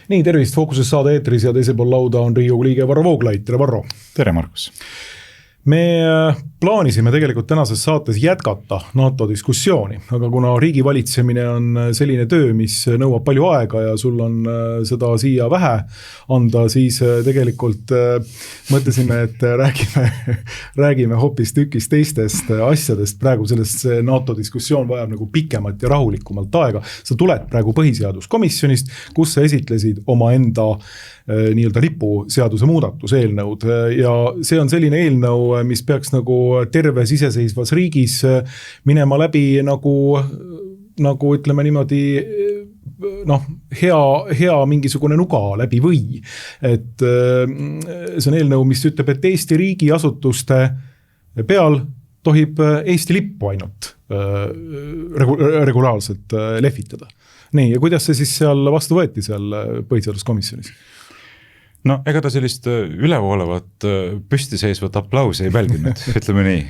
Nii, tervist, Fookuses saade eetris ja teisel pool lauda on Riigikogu liige Varro Vooglaid. Tere, Varro! Tere, Markus! Me plaanisime tegelikult tänases saates jätkata NATO diskussiooni, aga kuna riigi valitsemine on selline töö, mis nõuab palju aega ja sul on seda siia vähe anda, siis tegelikult mõtlesime, et räägime hoopis tükis teistest asjadest. Praegu sellest NATO diskussioon vajab nagu pikemat ja rahulikumalt aega. Sa tuled praegu põhiseaduskomisjonist, kus sa esitlesid oma enda nii-öelda lipuseaduse muudatuseelnõud ja see on selline eelnõu, mis peaks nagu terves iseseisvas riigis minema läbi nagu ütleme niimoodi hea mingisugune nuga läbi või. Et see on eelnõu, mis ütleb, et Eesti riigiasutuste peal tohib Eesti lippu ainult regulaarselt lehvitada. Nii, ja kuidas see siis seal vastu võeti seal põhiseaduskomisjonis? No, ega ta sellist ülevoolavat püstiseisvat aplausi ei pälvinud, ütleme nii.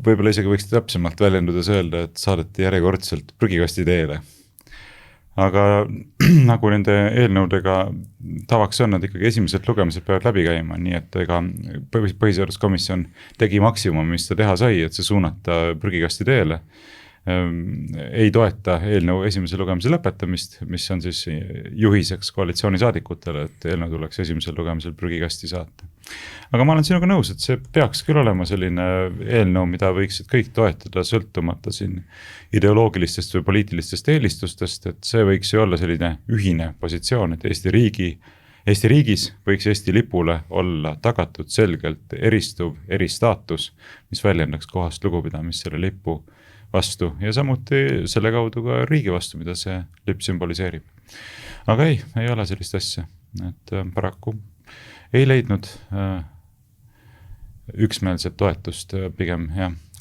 Võib-olla isegi võiks täpsemalt väljendudes öelda, et saadeti järjekordselt prügikasti teele. Aga nagu nende eelnõudega tavaks on, nad ikkagi esimesed lugemised peavad läbi käima, nii et ega põhiseaduskomisjon tegi maksimum, mis ta teha sai, et see suunata prügikasti teele. Ei toeta eelnõu esimese lugemise lõpetamist, mis on siis juhiseks koalitsioonisaadikutele, et eelnõu tuleks esimesel lugemisel prügikasti saata. Aga ma olen sinuga nõus, et see peaks küll olema selline eelnõu, mida võiksid kõik toetada sõltumata siin ideoloogilistest või poliitilistest eelistustest, et see võiks ju olla selline ühine positsioon, et Eesti riigis võiks Eesti lipule olla tagatud selgelt eristuv eristaatus, mis väljendaks kohast lugupidamist selle lipu vastu ja samuti selle kaudu ka riigi vastu, mida see lipp symboliseerib. Aga ei ole sellist asja, et paraku ei leidnud üksmeelset toetust, pigem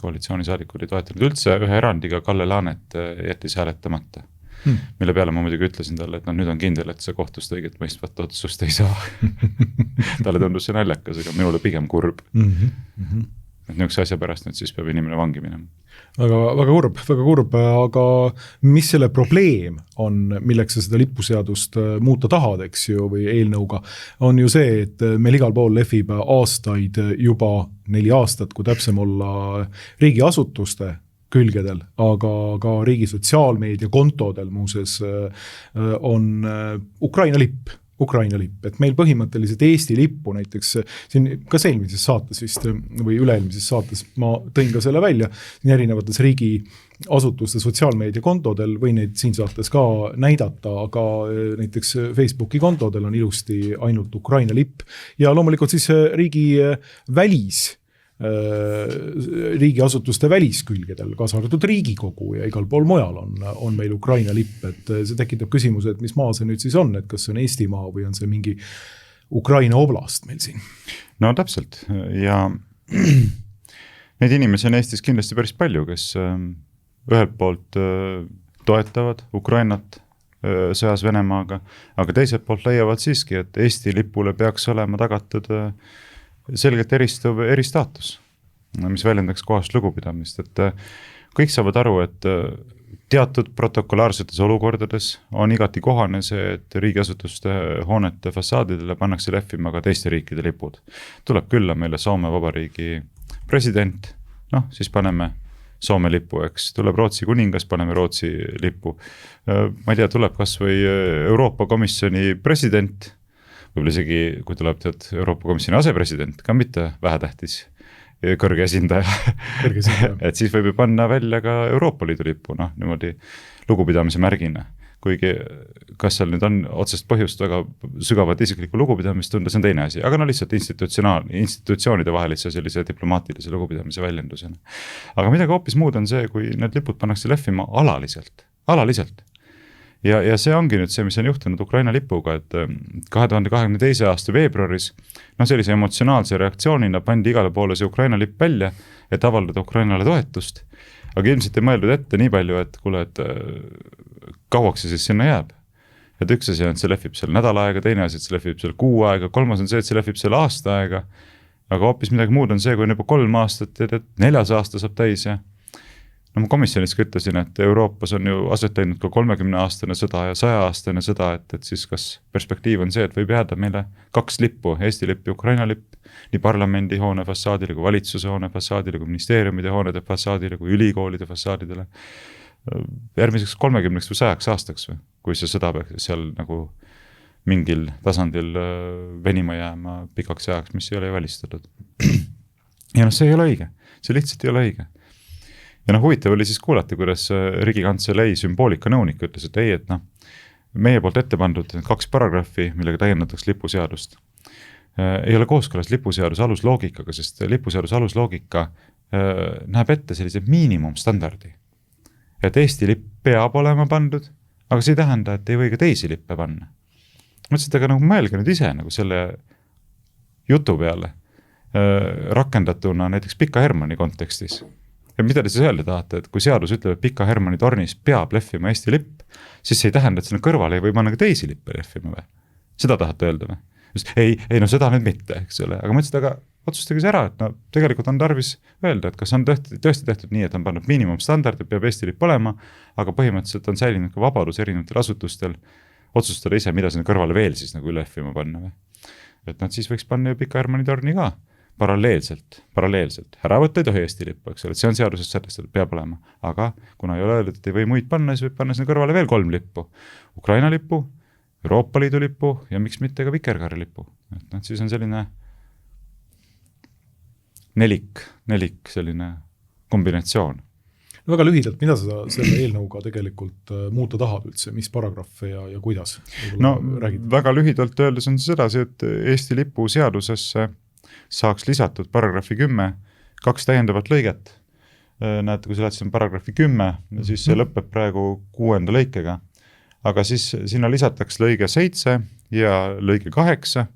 koalitsioonisaadikud ei toetanud üldse, ühe erandiga Kalle Laanet jättis hääletamata, mille peale ma muidugi ütlesin talle, et nüüd on kindel, et see kohtust õiget mõistvat otsust ei saa. Talle tundus see naljakas, aga minule pigem kurb. Et niisuguse asja pärast nüüd siis peab inimene vangi minema. Väga kurb, aga mis selle probleem on, milleks sa seda lipuseadust muuta tahad, eks ju, või eelnõuga, on ju see, et meil igal pool lehvib aastaid juba 4 aastat, kui täpsem olla riigiasutuste külgedel, aga ka riigi sotsiaalmeedia kontodel muuses on Ukraina lipp, et meil põhimõtteliselt Eesti lippu näiteks, siin kas eelmises saates vist või üle-eelmises saates ma tõin ka selle välja, erinevates riigi asutuste sotsiaalmeedia kontodel või neid siin saates ka näidata, aga näiteks Facebooki kontodel on ilusti ainult Ukraina lipp ja loomulikult siis riigiasutuste väliskülgedel, kaasa arvatud Riigikogu ja igal pool mujal on meil Ukraina lipp, et see tekitab küsimuse, et mis maa see nüüd siis on, et kas see on Eestimaa või on see mingi Ukraina oblast meil siin? No täpselt ja neid inimesi on Eestis kindlasti päris palju, kes ühelt poolt toetavad Ukrainat sõjas Venemaaga, aga teiselt poolt leiavad siiski, et Eesti lipule peaks olema tagatud selgelt eristuv eristaatus, mis väljendaks kohast lugupidamist, et kõik saavad aru, et teatud protokollaarsetes olukordades on igati kohane see, et riigiasutuste hoonete fassaadidele pannakse lehvima ka teiste riikide lipud. Tuleb külla meile Soome Vabariigi president, siis paneme Soome lipu, eks, tuleb Rootsi kuningas, paneme Rootsi lipu. Ma ei tea, tuleb kas või Euroopa Komisjoni president, võib-olla isegi, kui tuleb Euroopa Komisjoni asepresident, ka mitte vähetähtis kõrge esindaja. Et siis võib ju panna välja ka Euroopa Liidu lipu, niimoodi lugupidamise märgina. Kuigi kas seal nüüd on otsest põhjust väga sügavat isiklikku lugupidamist tunda, see on teine asi, aga lihtsalt institutsioonide vahelise sellise diplomaatilise lugupidamise väljendusena. Aga midagi hoopis muud on see, kui need lipud pannakse lehvima alaliselt. Ja see ongi nüüd see, mis on juhtunud Ukraina lipuga, et 2022. aasta veebruaris sellise emotsionaalse reaktsioonina pandi igale poole see Ukraina lipp välja, et avaldada Ukrainale toetust, aga ilmselt ei mõeldud ette nii palju, et kuule, et kauaks see siis sinna jääb. Et üks asi on, et see lehvib seal nädal aega, teine asi, et see lehvib seal 6 aega, kolmas on see, et see lehvib seal aasta aega, aga hoopis midagi muud on see, kui on juba 3 aastat ja 4. aasta saab täis ja no ma komisjonis ka ütlesin, et Euroopas on ju aset leidnud ka 30-aastane sõda ja 100-aastane sõda, et siis kas perspektiiv on see, et võib jääda meile 2 lippu, Eesti lipp ja Ukraina lipp, nii parlamendi hoone fassaadile kui valitsuse hoone fassaadile, kui ministeeriumide hoonede fassaadile, kui ülikoolide fassaadidele järgmiseks 30 või 100 aastaks või, kui see sõda peaks seal nagu mingil tasandil venima jääma pikaks ajaks, mis ei ole välistatud. Ja see ei ole õige, see lihtsalt ei ole õige. Ja huvitav oli siis kuulata, kuidas Riigikantselei sümboolikanõunik ütles, et ei, et meie poolt ette pandud 2 paragrahvi, millega täiendatakse lipuseadust, ei ole kooskõlas lipuseaduse alusloogikaga, sest lipuseaduse alusloogika näeb ette sellise miinimumstandardi. Et Eesti lipp peab olema pandud, aga see ei tähenda, et ei või ka teisi lippe panna. Mõtlesin, et aga mõelge nüüd ise selle jutu peale rakendatuna näiteks Pika Hermanni kontekstis. Ja mida te siis öelda tahate, et kui seadus ütleb, et Pika Hermanni tornis peab lehvima Eesti lipp, siis see ei tähenda, et sinna kõrvale ei või panna ka teisi lippe lehvima või? Seda tahate öelda või? Ei, seda nüüd mitte, eks ole. Aga mõtlesin, aga otsustage see ära, et tegelikult on tarvis öelda, et kas on tõesti tehtud nii, et on pannud miinimumstandard, et peab Eesti lipp olema, aga põhimõtteliselt on säilinud ka vabadus erinevatel asutustel otsustada ise, mida sinna kõrvale veel siis nagu lehvima panna või? Et siis võiks panna ju Pika Hermanni torni ka paralleelselt. Ära võtta ei tohi Eesti lippu, eks ole, et see on seaduses sätestatud, peab olema. Aga kuna ei ole öeldud, et ei või muid panna, siis võib panna sinna kõrvale veel 3 lippu. Ukraina lippu, Euroopa Liidu lippu ja miks mitte ka Vikerkaare lippu. Et siis on selline nelik selline kombinatsioon. No väga lühidalt, mida sa selle eelnõuga tegelikult muuta tahad üldse, mis paragrahve ja kuidas? No väga lühidalt öeldes on see sedasi, et Eesti lipu seadusesse saaks lisatud paragrahvi 10 2 täiendavat lõiget. Näete, kui sa lähed siin paragrahvi 10, siis see lõpeb praegu 6. lõikega. Aga siis sinna lisataks lõige 7 ja lõige 8.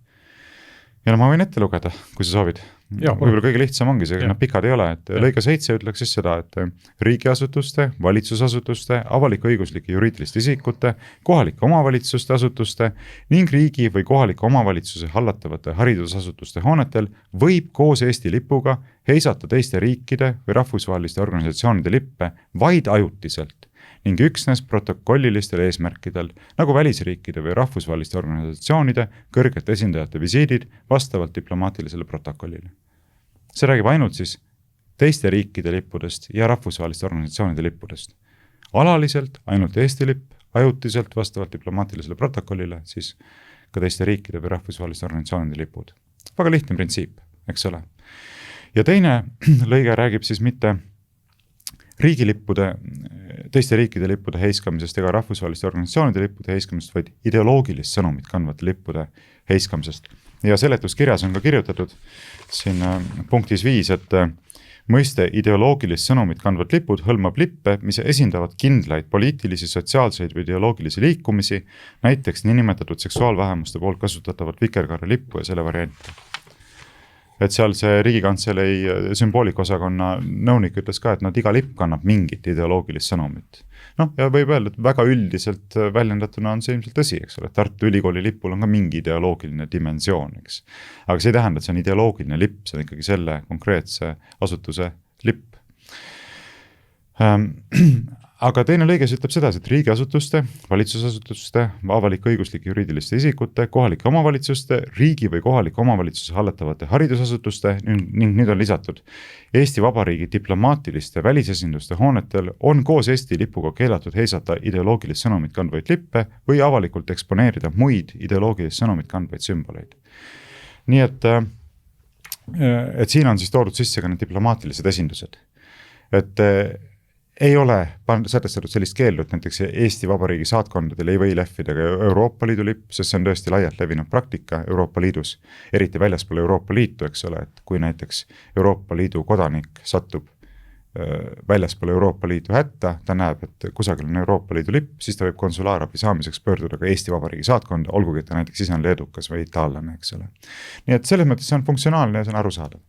Ja ma võin ette lugeda, kui sa soovid. Võib-olla kõige lihtsam ongi see, pikad ei ole. Et lõige 7 ütleks siis seda, et riigiasutuste, valitsusasutuste, avalik-õiguslike juriidiliste isikute, kohalike omavalitsuste asutuste ning riigi või kohaliku omavalitsuse hallatavate haridusasutuste hoonetel võib koos Eesti lipuga heisata teiste riikide või rahvusvaheliste organisatsioonide lippe vaid ajutiselt ning üksnes protokollilistel eesmärkidel, nagu välisriikide või rahvusvaheliste organisatsioonide kõrgete esindajate visiidid vastavalt diplomaatilisele protokollile. See räägib ainult siis teiste riikide lippudest ja rahvusvaheliste organisatsioonide lippudest. Alaliselt ainult Eesti lipp, ajutiselt vastavalt diplomaatilisele protokollile, siis ka teiste riikide või rahvusvaheliste organisatsioonide lipud. Väga lihtne printsiip, eks ole. Ja teine lõige räägib siis mitte riigilippude, teiste riikide lippude heiskamisest ega rahvusvaheliste organisatsioonide lippude heiskamisest, vaid ideoloogilist sõnumit kandvate lippude heiskamisest. Ja seletuskirjas on ka kirjutatud siin punktis 5, et mõiste ideoloogilist sõnumit kandvad lipud hõlmab lippe, mis esindavad kindlaid poliitilisi, sotsiaalseid või ideoloogilisi liikumisi, näiteks niinimetatud seksuaalvähemuste poolt kasutatavat Vikerkaare lippu ja selle variante. Et seal see Riigikantselei sümboolikaosakonna nõunik ütles ka, et iga lipp kannab mingit ideoloogilist sõnumit. Ja võib öelda, et väga üldiselt väljendatuna on see ilmselt tõsi, eks ole. Tartu Ülikooli lipul on ka mingi ideoloogiline dimensioon, eks. Aga see ei tähenda, et see on ideoloogiline lipp, see on ikkagi selle konkreetse asutuse lipp. Aga teine lõiges ütleb seda, et riigiasutuste, valitsusasutuste, avalik-õiguslike juriidiliste isikute, kohalike omavalitsuste, riigi või kohaliku omavalitsuse hallatavate haridusasutuste ning nüüd on lisatud Eesti Vabariigi diplomaatiliste välisesinduste hoonetel on koos Eesti lipuga keelatud heisata ideoloogilist sõnumit kandvaid lippe või avalikult eksponeerida muid ideoloogilist sõnumit kandvaid sümboleid. Nii et siin on siis toodud sisse ka need diplomaatilised esindused. Et ei ole sätestatud sellist keeldu, et näiteks Eesti Vabariigi saatkondadel ei või lehvida ka Euroopa Liidu lipp, sest see on tõesti laialt levinud praktika Euroopa Liidus, eriti väljaspool Euroopa Liitu, eks ole, et kui näiteks Euroopa Liidu kodanik satub väljaspool Euroopa Liidu hätta, ta näeb, et kusagil on Euroopa Liidu lipp, siis ta võib konsulaarabi saamiseks pöörduda ka Eesti Vabariigi saatkonda, olgugi ta näiteks ise on leedukas või itaallane, eks ole. Nii et selles mõttes see on funktsionaalne ja see on arusaadav.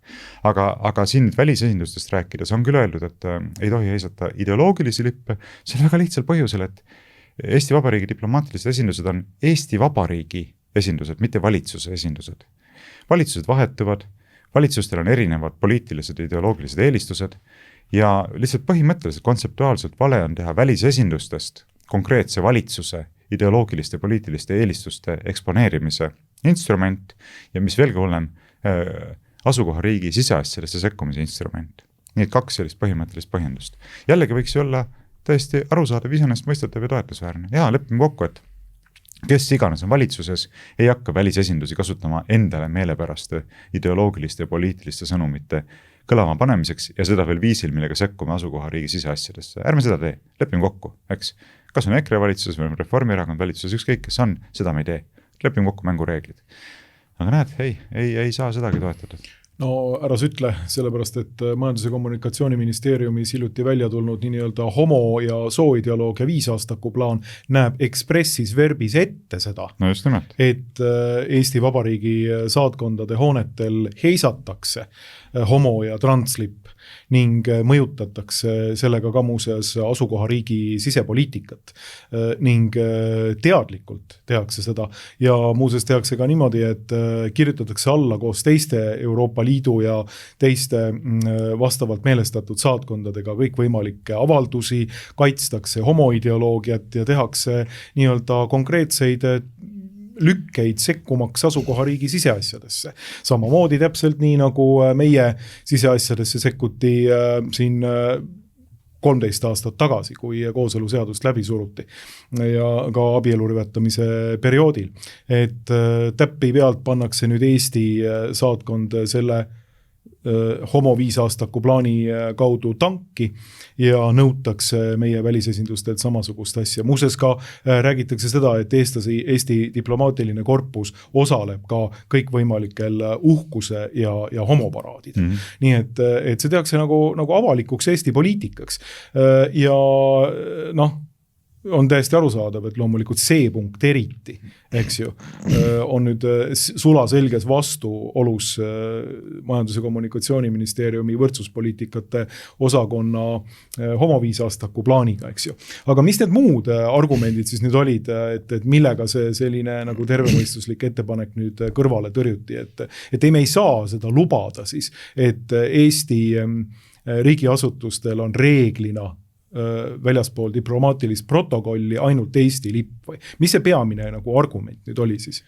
Aga siin välisesindustest rääkides on küll öeldud, et ei tohi heisata ideoloogilisi lippe, see on väga lihtsal põhjusel, et Eesti Vabariigi diplomaatilised esindused on Eesti Vabariigi esindused, mitte valitsuse esindused. Valitsused vahetuvad, valitsustel on erinevad poliitilised ja ideoloogilised eelistused ja lihtsalt põhimõtteliselt kontseptuaalselt vale on teha välisesindustest konkreetse valitsuse ideoloogiliste ja poliitiliste eelistuste eksponeerimise instrument ja mis veelgi hullem, asukohariigi siseasjadesse sekkumise instrument. Nii et 2 sellist põhimõttelist põhjendust. Jällegi võiks ju olla täiesti arusaadav, iseenesestmõistetav ja toetusväärne. Ja lepime kokku, et kes iganes on valitsuses, ei hakka välisesindusi kasutama endale meelepäraste ideoloogiliste ja poliitiliste sõnumite kõlama panemiseks ja seda veel viisil, millega sekkume asukohariigi siseasjadesse. Ärme seda tee, lepime kokku, eks. Kas on EKRE valitsuses või Reformierakond valitsuses, ükskõik kes on, seda me ei tee. Lepime kokku mängureeglid. Aga näed, ei saa sedagi toetada. No ära sa ütle, sellepärast, et Majandus- ja Kommunikatsiooniministeeriumis hiljuti välja tulnud nii-öelda homo- ja sooideoloogia 5-aastaku plaan näeb expressis verbis ette seda, no just nimelt. Et Eesti Vabariigi saatkondade hoonetel heisatakse homo- ja translipp ning mõjutatakse sellega ka muuseas asukohariigi sisepoliitikat ning teadlikult tehakse seda ja muuseas tehakse ka niimoodi, et kirjutatakse alla koos teiste Euroopa Liidu ja teiste vastavalt meelestatud saatkondadega kõikvõimalikke avaldusi, kaitstakse homoideoloogiat ja tehakse nii-öelda konkreetseid lükkeid sekkumaks asukohariigi siseasjadesse. Samamoodi täpselt nii, nagu meie siseasjadesse sekkuti siin 13 aastat tagasi, kui kooseluseadust läbi suruti ja ka abielu rivetamise perioodil. Et täppi pealt pannakse nüüd Eesti saatkond selle homo 5-aastaku plaani kaudu tanki ja nõutakse meie välisesindustelt samasugust asja. Muuseas ka räägitakse seda, et Eesti diplomaatiline korpus osaleb ka kõikvõimalikel uhkuse ja homoparaadidel. Nii et see tehakse nagu avalikuks Eesti poliitikaks. Ja on täiesti arusaadav, et loomulikult see punkt eriti, eks ju, on nüüd sulaselges vastuolus Majandus- ja Kommunikatsiooniministeeriumi võrdsuspoliitikate osakonna homo 5-aastaku plaaniga, eks ju. Aga mis need muud argumendid siis nüüd olid, et millega see selline nagu tervemõistuslik ettepanek nüüd kõrvale tõrjuti, et ei me ei saa seda lubada siis, et Eesti riigiasutustel on reeglina väljaspool diplomaatilist protokolli ainult Eesti lipp või? Mis see peamine nagu argument nüüd oli siis?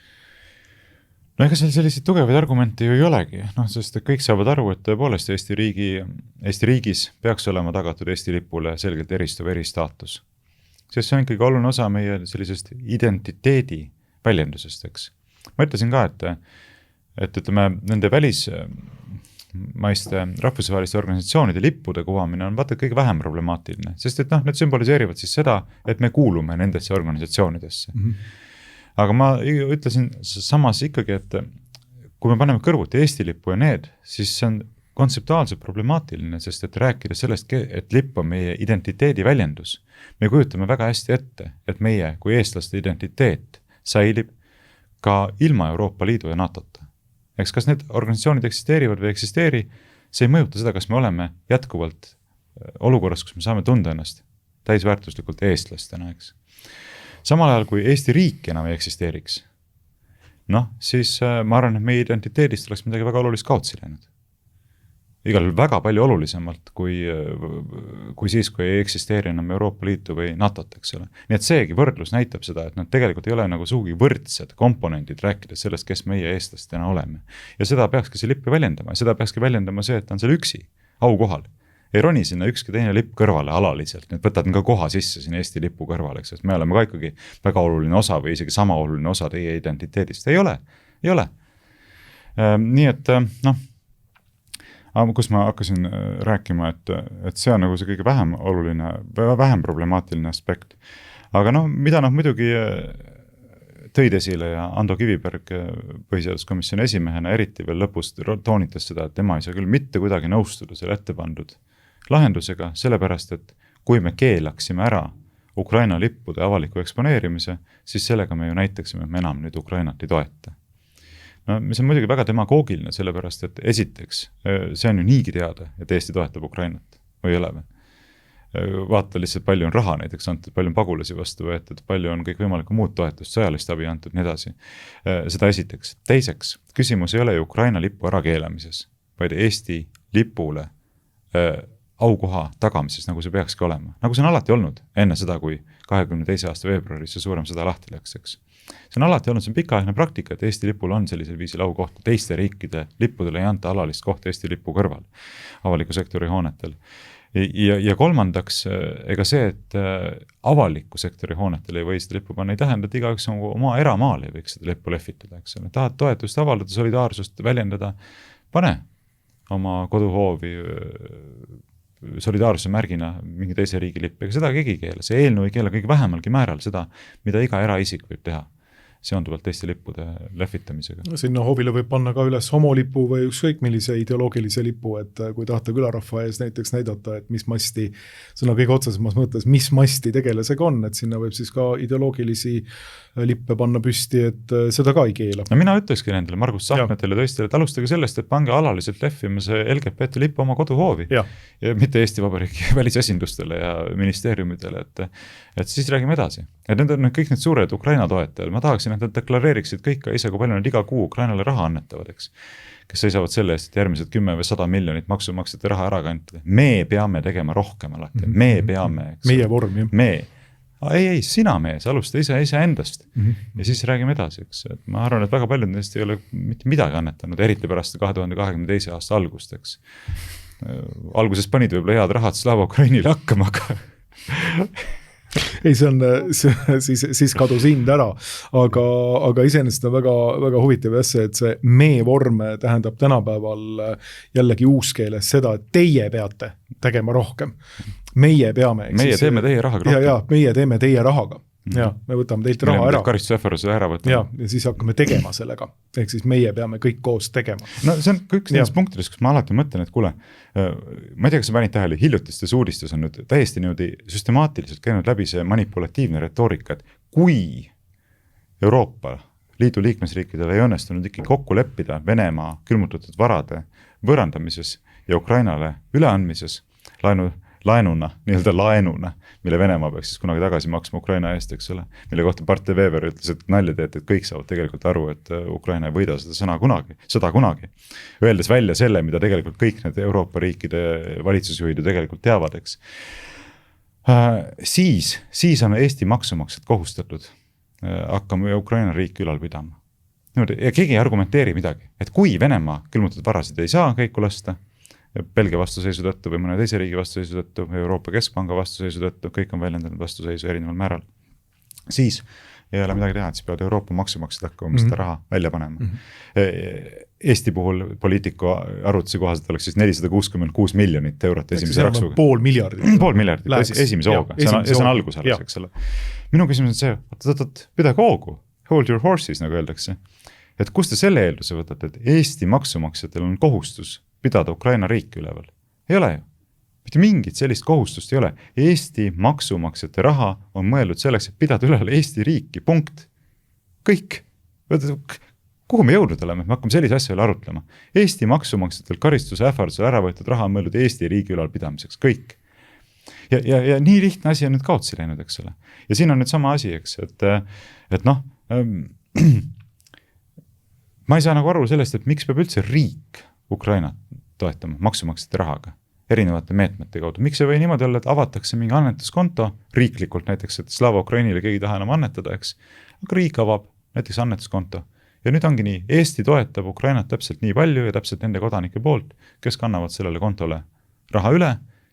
No ega selliseid tugevaid argumente ju ei olegi, sest kõik saavad aru, et tõepoolest Eesti riigis peaks olema tagatud Eesti lipule selgelt eristuv eristaatus. Sest see on ikkagi oluline osa meie sellisest identiteedi väljendusest, eks. Ma ütlesin ka, et ütleme, nende välismaiste rahvusvaheliste organisatsioonide lippude kuvamine on vaata kõige vähem problemaatiline, sest et need sümboliseerivad siis seda, et me kuulume nendesse organisatsioonidesse. Aga ma ütlesin samas ikkagi, et kui me paneme kõrvuti Eesti lippu ja need, siis see on kontseptuaalselt problemaatiline, sest et rääkida sellest, et lipp on meie identiteedi väljendus. Me kujutame väga hästi ette, et meie kui eestlaste identiteet säilib ka ilma Euroopa Liidu ja NATO-ta. Eks kas need organisatsioonid eksisteerivad või eksisteeri, see ei mõjuta seda, kas me oleme jätkuvalt olukorras, kus me saame tunda ennast täisväärtuslikult eestlastena, eks. Samal ajal, kui Eesti riik enam ei eksisteeriks, siis ma arvan, et meie identiteedist oleks midagi väga olulist kaotsi läinud. Igal väga palju olulisemalt kui siis, kui ei eksisteeri enam Euroopa Liitu või NATO-t, eks ole. Nii et seegi võrdlus näitab seda, et nad tegelikult ei ole nagu sugugi võrdsed komponendid rääkides sellest, kes meie eestlastena oleme. Ja seda peakski see lipp väljendama. Ja seda peakski väljendama see, et ta on seal üksi, aukohal. Ei roni sinna ükski teine lipp kõrvale alaliselt. Need võtad ka koha sisse siin Eesti lipu kõrvale, eks, et me oleme ka ikkagi väga oluline osa või isegi sama oluline osa teie identiteedist. Ei ole. Nii et kus ma hakkasin rääkima, et see on nagu see kõige vähem oluline, vähem problemaatiline aspekt. Aga mida muidugi tõid esile ja Ando Kiviberg põhiseaduskomisjoni esimehena eriti veel lõpus toonitas seda, et tema ei saa küll mitte kuidagi nõustuda selle ette pandud lahendusega, sellepärast, et kui me keelaksime ära Ukraina lippude avaliku eksponeerimise, siis sellega me ju näitaksime, et me enam nüüd Ukrainat ei toeta. See on muidugi väga demagoogiline, sellepärast, et esiteks, see on ju niigi teada, et Eesti toetab Ukrainat või ei ole. Vaata lihtsalt palju on raha näiteks antud, palju on pagulasi vastu võetud, palju on kõik võimalikku muud toetust, sõjalist abi antud, nii edasi. Seda esiteks. Teiseks, küsimus ei ole ju Ukraina lipu ärakeelamises, vaid Eesti lipule aukoha tagamises, nagu see peakski olema. Nagu see on alati olnud enne seda, kui 22. aasta veebruaris see suurem sõda lahti läks, eks. See on alati olnud, see on pikaaegne praktika, et Eesti lipul on sellisel viisil aukohta. Teiste riikide lippudele ei anta alalist kohta Eesti lipu kõrval avaliku sektori hoonetel. Ja kolmandaks, ega see, et avaliku sektori hoonetel ei või seda lippu panna, ei tähenda, et igaüks oma eramaal ei võiks seda lippu lehvitada, eks. Tahad toetust avaldada, solidaarsust väljendada, pane oma koduhoovi solidaarsuse märgina mingi teise riigi lipp, ega seda keegi ei keela. See eelnõu ei keela kõige vähemalgi määral seda, mida iga eraisik võib teha seonduvalt teiste lippude lehvitamisega. Sinna hoovile võib panna ka üles homolipu või ükskõik millise ideoloogilise lipu, et kui tahate külarahva ees näiteks näidata, et mis masti, sõna kõige otsesemas mõttes, mis masti tegelasega on, et sinna võib siis ka ideoloogilisi lippe panna püsti, et seda ka ei keela. No mina ütlekski nendele Margus Tsahknatele tõesti, et alustage sellest, et pange alaliselt lehvima see LGBT lipp oma koduhoovi ja mitte Eesti Vabariigi välisesindustele ja ministeeriumidele, et siis räägime edasi. Et need on kõik need suured Ukraina toetajad. Ma tahaksin, et nad deklareeriksid kõik ka ise, kui palju nad iga kuu Ukrainale raha annetavad, eks. Kes seisavad selle eest, et järgmised 10 või 100 miljonit maksumaksjate raha ära kantada. Me peame tegema rohkem alati. Me peame, eks. Meie vorm, jah. Ei, sina mees, alusta ise endast. Ja siis räägime edasi, eks. Et ma arvan, et väga paljud neist ei ole mitte midagi annetanud, eriti pärast 2022. aasta algust, eks. Alguses panid võib-olla head rahad Slava Ukrainile hakkama, ei, see on, siis kadus hind ära, aga iseenesest on väga, väga huvitav asja, et see me-vorm tähendab tänapäeval jällegi uuskeeles seda, et teie peate tegema rohkem. Meie peame. Meie teeme teie rahaga rohkem. Ja, meie teeme teie rahaga. Ja, me võtame teilt raha ära. Karistusähvaruse ära võtame. Ja siis hakkame tegema sellega. Ehk siis meie peame kõik koos tegema. No see on kõik nendes punktides, kus ma alati mõtlen, et kuule, ma ei tea, kas sa panid tähele, hiljutistes uudistes on nüüd täiesti niimoodi süstemaatiliselt käinud läbi see manipulatiivne retoorika, et kui Euroopa Liidu liikmesriikidele ei õnnestunud ikkagi kokku leppida Venemaa külmutatud varade võõrandamises ja Ukrainale üleandmises laenuna, mille Venemaa peaks siis kunagi tagasi maksma Ukraina eest, eks ole, mille kohta Bart de Wever ütles, et nalja teete, et kõik saavad tegelikult aru, et Ukraina ei võida seda kunagi. Öeldes välja selle, mida tegelikult kõik need Euroopa riikide valitsusjuhid ju tegelikult teavad, eks. Siis on Eesti maksumaksjad kohustatud hakkama Ukraina riiki ülal pidama. Ja keegi ei argumenteeri midagi, et kui Venemaa külmutatud varasid ei saa kõiku lasta, Belgia vastuseisu tõttu või mõne teise riigi vastuseisu tõttu, Euroopa Keskpanga vastuseisu tõttu, kõik on väljendanud vastuseisu erineval määral. Siis ei ole midagi teha, et siis peavad Euroopa maksumaksjad hakkama seda raha välja panema. Eesti puhul poliitiku arvutuse kohaselt oleks siis 466 miljonit eurot esimese raksuga. Pool miljardit esimese hooga. See on algus alles, eks ole. Minu küsimus on see, pidage hoogu, hold your horses, nagu öeldakse. Et kus te selle eelduse võtate, et Eesti maksumaksjatel on kohustus pidada Ukraina riiki üleval? Ei ole ju. Mitte mingit sellist kohustust ei ole. Eesti maksumaksjate raha on mõeldud selleks, et pidada üleval Eesti riiki. Punkt. Kõik. Kuhu me jõudnud oleme? Me hakkame sellise asja üle arutlema. Eesti maksumaksjatel karistuse ähvardusel ära võetud raha on mõeldud Eesti riigi ülalpidamiseks. Kõik. Ja nii lihtne asi on nüüd kaotsi läinud, eks ole. Ja siin on nüüd sama asi, eks, et noh, ma ei saa nagu aru sellest, et miks peab üldse riik Ukrainat toetama maksumaksjate rahaga erinevate meetmete kaudu. Miks ei või niimoodi olla, et avatakse mingi annetuskonto riiklikult näiteks, et Slava Ukrainile keegi taha enam annetada, eks. Aga riik avab näiteks annetuskonto. Ja nüüd ongi nii, Eesti toetab Ukrainat täpselt nii palju ja täpselt nende kodanike poolt, kes kannavad sellele kontole raha üle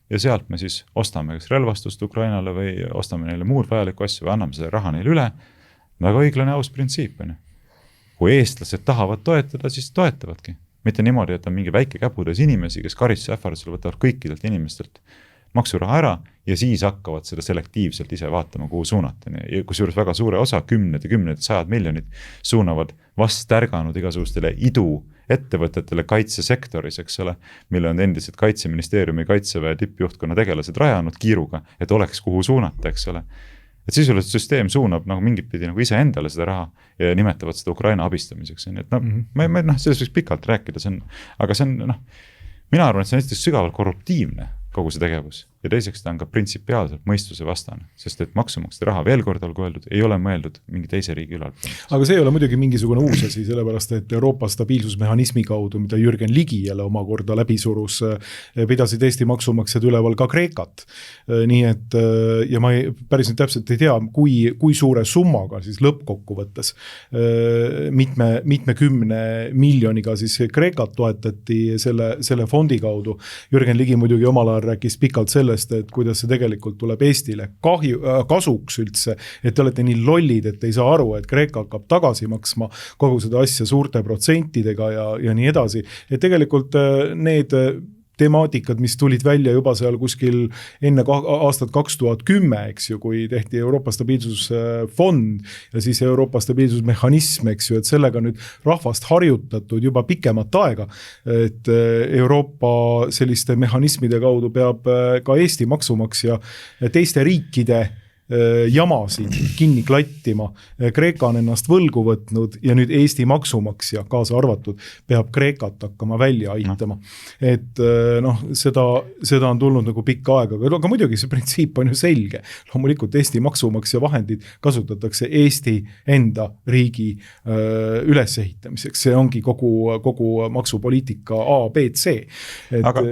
ja sealt me siis ostame kas relvastust Ukrainale või ostame neile muud vajalikku asju või anname selle raha neile üle. Väga õiglane aus printsiip. Kui eestlased tahavad toetada, siis toetavadki. Mitte niimoodi, et on mingi väike käpudes inimesi, kes karistuse ähvardusel võtavad kõikidelt inimestelt maksuraha ära ja siis hakkavad seda selektiivselt ise vaatama, kuhu suunata. Ja kusjuures väga suure osa, kümned, 100 miljonid suunavad vast tärganud igasugustele ettevõtetele kaitsesektoris, eks ole, mille on endised Kaitseministeeriumi kaitseväe tippjuhtkonna tegelased rajanud kiiruga, et oleks kuhu suunata, eks ole. Et sisuliselt süsteem suunab nagu mingit pidi nagu ise endale seda raha ja nimetavad seda Ukraina abistamiseks. Et sellest võiks pikalt rääkida, aga see on, mina arvan, et see on hästi sügavalt korruptiivne kogu see tegevus. ja teiseks ta on ka printsipiaalselt mõistuse vastane, sest et maksumaksjate raha, veel kord olgu öeldud, ei ole mõeldud mingi teise riigi ülalpidamiseks. aga see ei ole muidugi mingisugune uus asi, sellepärast et Euroopa stabiilsusmehhanismi kaudu, mida Jürgen Ligi jälle omakorda läbi surus, pidasid Eesti maksumaksjad üleval ka Kreekat. Nii et, ja ma päris nüüd täpselt ei tea, kui suure summaga siis lõppkokkuvõttes mitmekümne miljoniga siis Kreekat toetati selle fondi kaudu. Jürgen Ligi muidugi omal ajal rääkis pikalt sellest, et kuidas see tegelikult tuleb Eestile kasuks üldse, et te olete nii lollid, et ei saa aru, et Kreeka hakkab tagasi maksma kogu seda asja suurte protsentidega ja nii edasi. Et tegelikult need temaatikad, mis tulid välja juba seal kuskil enne aastat 2010, eks ju, kui tehti Euroopa stabiilsusfond ja siis Euroopa stabiilsusmehhanism, eks ju, et sellega nüüd rahvast harjutatud juba pikemat aega, et Euroopa selliste mehhanismide kaudu peab ka Eesti maksumaksja teiste riikide jamasid kinni klattima. Kreeka on ennast võlgu võtnud ja nüüd Eesti maksumaksja, kaasa arvatud, peab Kreekat hakkama välja aitama. Et seda on tulnud nagu pikka aega, aga muidugi see printsiip on ju selge. Loomulikult Eesti maksumaksja vahendid kasutatakse Eesti enda riigi ülesehitamiseks. See ongi kogu maksupoliitika A, B, C. Aga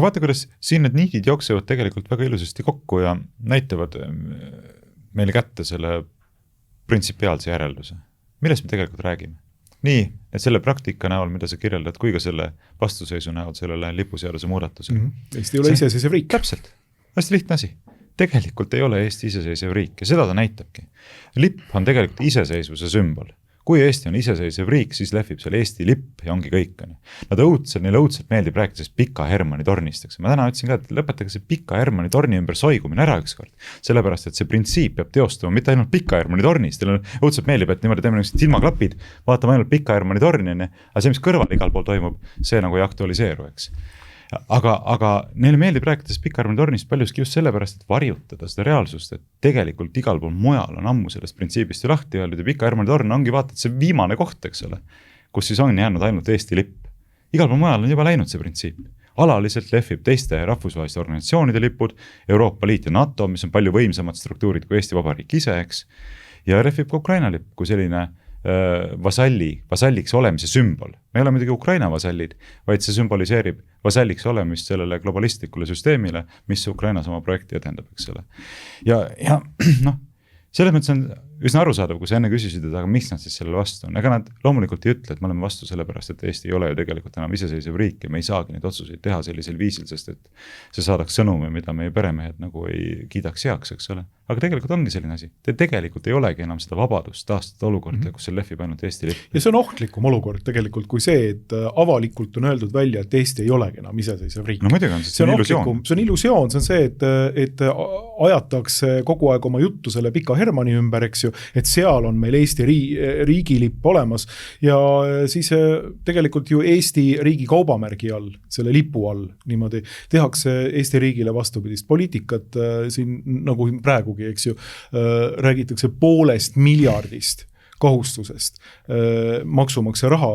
vaata, kuidas siin need niidid jooksevad tegelikult väga ilusasti kokku ja näitavad meile kätte selle printsipiaalse järelduse. Millest me tegelikult räägime? Nii, et selle praktika näol, mida sa kirjeldad, kui ka selle vastuseisu näol sellele lipuseaduse muudatusele. Eesti ei ole iseseisev riik. Täpselt. Hästi lihtne asi. Tegelikult ei ole Eesti iseseisev riik ja seda ta näitabki. Lipp on tegelikult iseseisvuse sümbol. Kui Eesti on iseseisev riik, siis lehvib seal Eesti lipp ja ongi kõik. Neile õudselt meeldib rääkida Pika Hermanni tornist. Ma täna ütlesin ka, et lõpetage see Pika Hermanni torni ümber soigumine ära ükskord. Sellepärast, et see printsiip peab teostuma mitte ainult Pika Hermanni tornis. Teile õudselt meeldib, et niimoodi teeme silmaklapid, vaatame ainult Pika Hermanni torni, aga see, mis kõrval igal pool toimub, see nagu ei aktualiseeru, eks. Aga neile meeldib rääkides Pika Hermanni tornist paljuski just sellepärast, et varjutada seda reaalsust, et tegelikult igal pool mujal on ammu sellest printsiibist ju lahti öeldud ja Pika Hermanni torn ongi vaata, et see viimane koht, eks ole, kus siis on jäänud ainult Eesti lipp. Igal pool mujal on juba läinud see printsiip. Alaliselt lehvib teiste rahvusvaheliste organisatsioonide lipud, Euroopa Liit ja NATO, mis on palju võimsamad struktuurid kui Eesti Vabariik ise, eks, ja lehvib ka Ukraina lipp kui selline vasalliks olemise sümbol. Me ei ole muidugi Ukraina vasallid, vaid see sümboliseerib vasalliks olemist sellele globalistlikule süsteemile, mis Ukrainas oma projekti edendab, eks ole. Ja selles mõttes on üsna arusaadav, kui sa enne küsisid, et aga miks nad siis sellele vastu on. Ega nad loomulikult ei ütle, et me oleme vastu sellepärast, et Eesti ei ole ju tegelikult enam iseseisev riik ja me ei saagi neid otsuseid teha sellisel viisil, sest et see saadaks sõnumi, mida meie peremehed nagu ei kiidaks heaks, eks ole. Aga tegelikult ongi selline asi. Te tegelikult ei olegi enam seda vabadust taastada olukorda, kus see lehvib ainult Eesti lipp. Ja see on ohtlikum olukord tegelikult kui see, et avalikult on öeldud välja, et Eesti ei olegi enam iseseisev riik. No muidugi on see illusioon. See on illusioon, see on see, et ajatakse kogu aeg oma juttu selle Pika Hermanni ümber, eks ju, et seal on meil Eesti riigilipp olemas ja siis tegelikult ju Eesti riigi kaubamärgi all, selle lipu all niimoodi tehakse Eesti riigile vastupidist poliitikat siin nagu praegugi, eks ju, räägitakse 1,5 miljardist kohustusest maksumaksja raha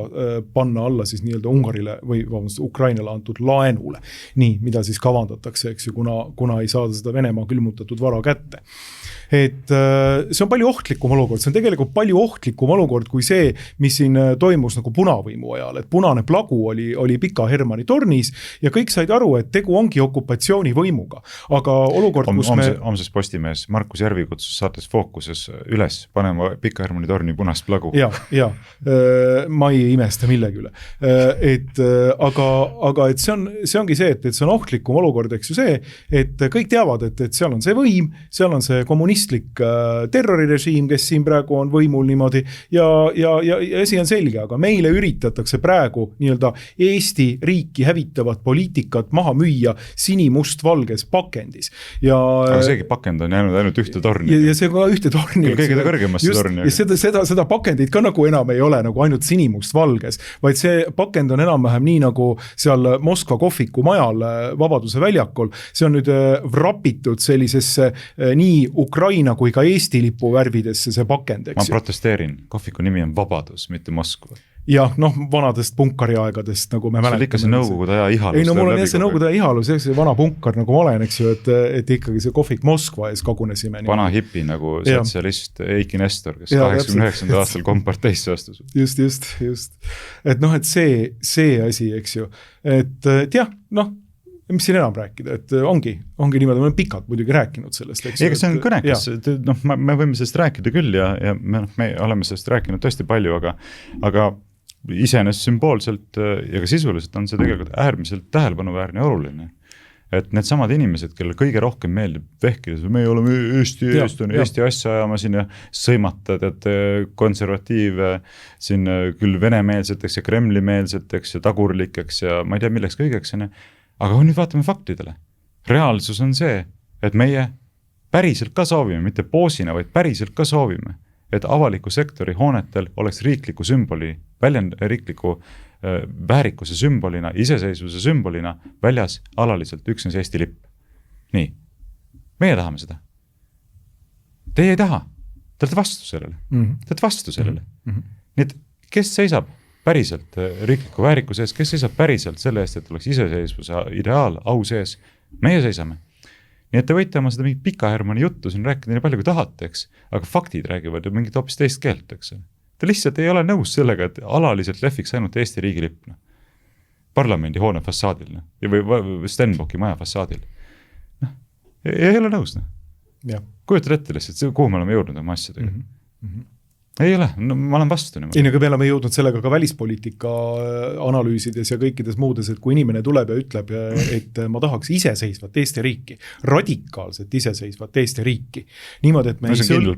panna alla siis nii-öelda Ungarile või Ukrainale antud laenule. Nii, mida siis kavandatakse, eks ju, kuna ei saada seda Venemaa külmutatud vara kätte. Et see on palju ohtlikum olukord, see on tegelikult palju ohtlikum olukord kui see, mis siin toimus nagu punavõimu ajal, et punane plagu oli Pika Hermanni tornis ja kõik said aru, et tegu ongi okupatsioonivõimuga. Aga olukord, kus Homses Postimees Markus Järvi kutsus saates Fookuses üles panema Pika Hermanni torni punast plagu. Ja, ma ei imesta millegi üle. Aga et see ongi see, et see on ohtlikum olukord, eks ju see, et kõik teavad, et seal on see võim, seal on see kommunistlik terrorirežiim, kes siin praegu on võimul niimoodi ja asi on selge, aga meile üritatakse praegu nii-öelda Eesti riiki hävitavat poliitikat maha müüa sinimust-valges pakendis. Aga seegi pakend on jäänud ainult ühte torni. Ja see ka ühte torni. Kõige kõrgemasse torni. Ja seda pakendit ka nagu enam ei ole nagu ainult sinimust-valges, vaid see pakend on enam-vähem nii nagu seal Moskva kohviku majal Vabaduse väljakul. See on nüüd vrapitud sellisesse nii Ukraina Ukraina kui ka Eesti lipu värvidesse see pakend, ma protesteerin, kohviku nimi on Vabadus, mitte Moskva. Jah, vanadest punkari aegadest, nagu me mäletame. See oli ikka see nõukogude aja ihalus. Ei, no mul on jah see nõukogude aja ihalus, see vana punkar nagu ma olen, eks ju, et ikkagi see kohvik Moskva ees kagunesime. Vana hipi nagu sotsialist Eiki Nestor, kes 89. aastal komparteisse astus. Just. Et et see asi, eks ju, et jah, mis siin enam rääkida, et ongi niimoodi, me oleme pikalt muidugi rääkinud sellest. Ega see on kõnekas, me võime sellest rääkida küll ja me oleme sellest rääkinud tõesti palju, aga iseenesest sümboolselt ja ka sisuliselt on see tegelikult äärmiselt tähelepanuväärne ja oluline. Et need samad inimesed, kellel kõige rohkem meeldib vehkida, me oleme Eesti asja ajama siin ja sõimata, et konservatiive siin küll venemeelseteks ja kremlimeelseteks ja tagurlikeks ja ma ei tea milleks kõigeks. Aga nüüd vaatame faktidele. Reaalsus on see, et meie päriselt ka soovime, mitte poosina, vaid päriselt ka soovime, et avaliku sektori hoonetel oleks riikliku väärikuse sümbolina, iseseisvuse sümbolina väljas alaliselt üksnes Eesti lipp. Nii, meie tahame seda. Teie ei taha. Te olete vastu sellele. Nii et kes seisab päriselt riikliku väärikuse ees, kes seisab päriselt selle eest, et oleks iseseisvuse ideaal au sees? Meie seisame. Nii et te võite oma seda mingit Pika Hermanni juttu siin rääkida nii palju kui tahate, eks, aga faktid räägivad ju mingit hoopis teist keelt, eks. Te lihtsalt ei ole nõus sellega, et alaliselt lehviks ainult Eesti riigilipp. Parlamendi hoone fassaadil või Stenbocki maja fassaadil. Ei ole nõus. Kujutad ette lihtsalt, kuhu me oleme jõudnud oma asjadega. Ei ole, ma olen vastu. Ei, aga me oleme jõudnud sellega ka välispoliitika analüüsides ja kõikides muudes, et kui inimene tuleb ja ütleb, et ma tahaks iseseisvat Eesti riiki, radikaalselt iseseisvat Eesti riiki. Niimoodi, et me ei sõltu.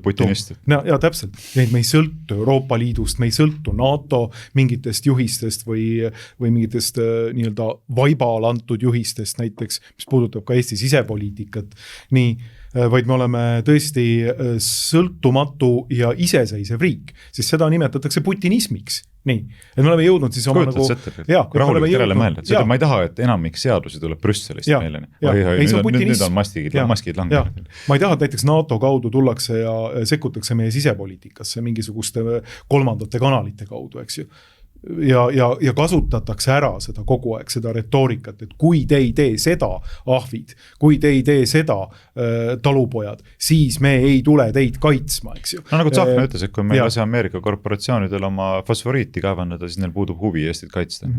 Ja täpselt, et me ei sõltu Euroopa Liidust, me ei sõltu NATO mingitest juhistest või mingitest nii-öelda vaibal antud juhistest näiteks, mis puudutab ka Eesti sisepoliitikat. Nii, vaid me oleme tõesti sõltumatu ja iseseisev riik, siis seda nimetatakse putinismiks. Nii, et me oleme jõudnud siis oma rahulikult järele mõelda. Seda ma ei taha, et enamik seadusi tuleb Brüsselist meile. Nüüd on maskid langenud. Ma ei taha, et näiteks NATO kaudu tullakse ja sekkutakse meie sisepoliitikasse mingisuguste kolmandate kanalite kaudu, eks ju. Ja kasutatakse ära seda kogu aeg, seda retoorikat, et kui te ei tee seda, ahvid, kui te ei tee seda, talupojad, siis me ei tule teid kaitsma, eks ju. No nagu Tsahkna ütles, et kui meil lase Ameerika korporatsioonidel oma fosforiiti kaevandada, siis neil puudub huvi Eestit kaitsta.